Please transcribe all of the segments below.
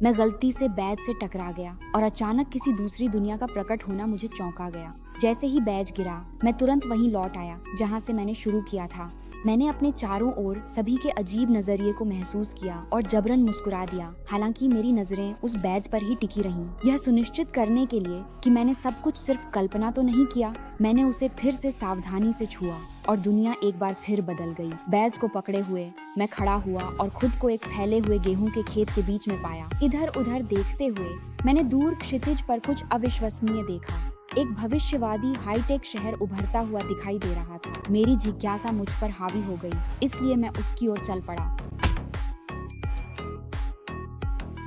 मैं गलती से बैज से टकरा गया और अचानक किसी दूसरी दुनिया का प्रकट होना मुझे चौंका गया। जैसे ही बैज गिरा, मैं तुरंत वहीं लौट आया जहां से मैंने शुरू किया था। मैंने अपने चारों ओर सभी के अजीब नजरिए को महसूस किया और जबरन मुस्कुरा दिया। हालांकि मेरी नजरें उस बैज पर ही टिकी रहीं। यह सुनिश्चित करने के लिए कि मैंने सब कुछ सिर्फ कल्पना तो नहीं किया, मैंने उसे फिर से सावधानी से छुआ और दुनिया एक बार फिर बदल गई। बैज को पकड़े हुए मैं खड़ा हुआ और खुद को एक फैले हुए गेहूं के खेत के बीच में पाया। इधर उधर देखते हुए मैंने दूर क्षितिज पर कुछ अविश्वसनीय देखा। एक भविष्यवादी हाईटेक शहर उभरता हुआ दिखाई दे रहा था। मेरी जिज्ञासा मुझ पर हावी हो गई, इसलिए मैं उसकी ओर चल पड़ा।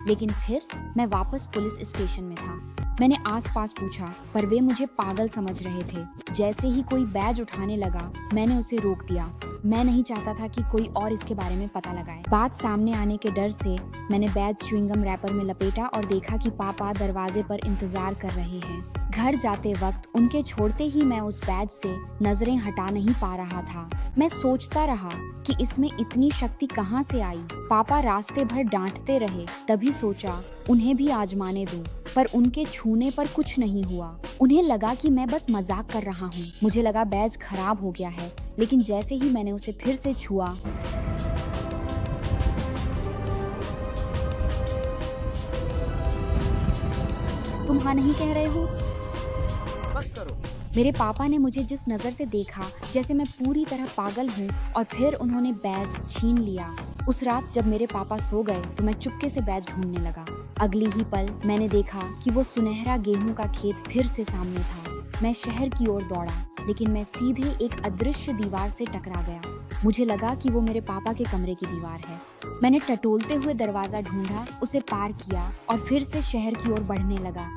लेकिन फिर मैं वापस पुलिस स्टेशन में था। मैंने आसपास पूछा, पर वे मुझे पागल समझ रहे थे। जैसे ही कोई बैज उठाने लगा, मैंने उसे रोक दिया। मैं नहीं चाहता था कि कोई और इसके बारे में पता लगाए। बात सामने आने के डर से मैंने बैज च्युइंगम रैपर में लपेटा और देखा कि पापा दरवाजे पर इंतजार कर रहे हैं। घर जाते वक्त उनके छोड़ते ही मैं उस बैज से नजरें हटा नहीं पा रहा था। मैं सोचता रहा कि इसमें इतनी शक्ति कहाँ से आई। पापा रास्ते भर डांटते रहे, तभी सोचा उन्हें भी आजमाने दूं, पर उनके छूने पर कुछ नहीं हुआ। उन्हें लगा कि मैं बस मजाक कर रहा हूँ। मुझे लगा बैज खराब हो गया है, लेकिन जैसे ही मैंने उसे फिर से छुआ, तुम हाँ नहीं कह रहे हो? बस करो। मेरे पापा ने मुझे जिस नजर से देखा जैसे मैं पूरी तरह पागल हूँ, और फिर उन्होंने बैज छीन लिया। उस रात जब मेरे पापा सो गए तो मैं चुपके से बैज ढूंढने लगा। अगली ही पल मैंने देखा कि वो सुनहरा गेहूं का खेत फिर से सामने था। मैं शहर की ओर दौड़ा, लेकिन मैं सीधे एक अदृश्य दीवार से टकरा गया। मुझे लगा कि वो मेरे पापा के कमरे की दीवार है। मैंने टटोलते हुए दरवाजा ढूंढा, उसे पार किया और फिर से शहर की ओर बढ़ने लगा।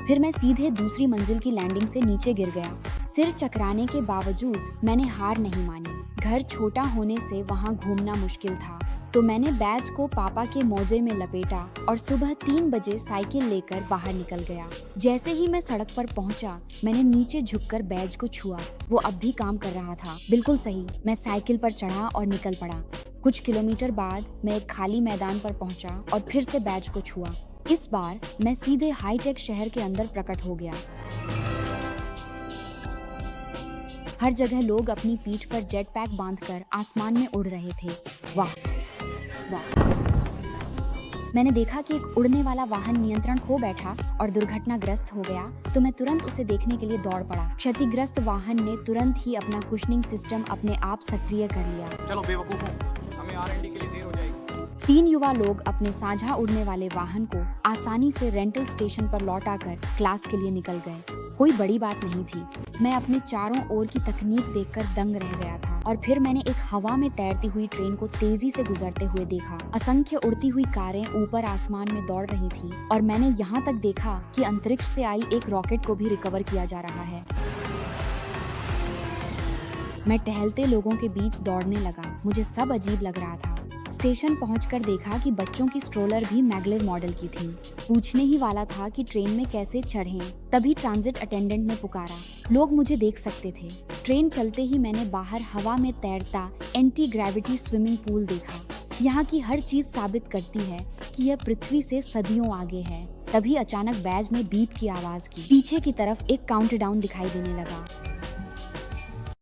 फिर मैं सीधे दूसरी मंजिल की लैंडिंग से नीचे गिर गया। सिर चकराने के बावजूद मैंने हार नहीं मानी। घर छोटा होने से वहाँ घूमना मुश्किल था, तो मैंने बैज को पापा के मोजे में लपेटा और सुबह 3 बजे साइकिल लेकर बाहर निकल गया। जैसे ही मैं सड़क पर पहुंचा, मैंने नीचे झुककर बैज को छुआ। वो अब भी काम कर रहा था। बिल्कुल सही। मैं साइकिल पर चढ़ा और निकल पड़ा। कुछ किलोमीटर बाद मैं एक खाली मैदान पर पहुंचा और फिर से बैज को छुआ। इस बार मैं सीधे हाईटेक शहर के अंदर प्रकट हो गया। हर जगह लोग अपनी पीठ पर जेट पैक बांधकर आसमान में उड़ रहे थे। वाह वाह! मैंने देखा कि एक उड़ने वाला वाहन नियंत्रण खो बैठा और दुर्घटनाग्रस्त हो गया, तो मैं तुरंत उसे देखने के लिए दौड़ पड़ा। क्षतिग्रस्त वाहन ने तुरंत ही अपना कुशनिंग सिस्टम अपने आप सक्रिय कर लिया। चलो बेवकूफों, हमें R&D के लिए देर हो जाएगी। 3 युवा लोग अपने साझा उड़ने वाले वाहन को आसानी से रेंटल स्टेशन पर लौटाकर क्लास के लिए निकल गए। कोई बड़ी बात नहीं थी। मैं अपने चारों ओर की तकनीक देखकर दंग रह गया था। और फिर मैंने एक हवा में तैरती हुई ट्रेन को तेजी से गुजरते हुए देखा। असंख्य उड़ती हुई कारें ऊपर आसमान में दौड़ रही थी, और मैंने यहाँ तक देखा कि अंतरिक्ष से आई एक रॉकेट को भी रिकवर किया जा रहा है। मैं टहलते लोगों के बीच दौड़ने लगा। मुझे सब अजीब लग रहा था। स्टेशन पहुंचकर देखा कि बच्चों की स्ट्रोलर भी मैग्लेव मॉडल की थी। पूछने ही वाला था कि ट्रेन में कैसे चढ़ें, तभी ट्रांजिट अटेंडेंट ने पुकारा। लोग मुझे देख सकते थे। ट्रेन चलते ही मैंने बाहर हवा में तैरता एंटी ग्रेविटी स्विमिंग पूल देखा। यहाँ की हर चीज साबित करती है कि यह पृथ्वी से सदियों आगे है। तभी अचानक बैज ने बीप की आवाज की। पीछे की तरफ एक काउंटडाउन दिखाई देने लगा।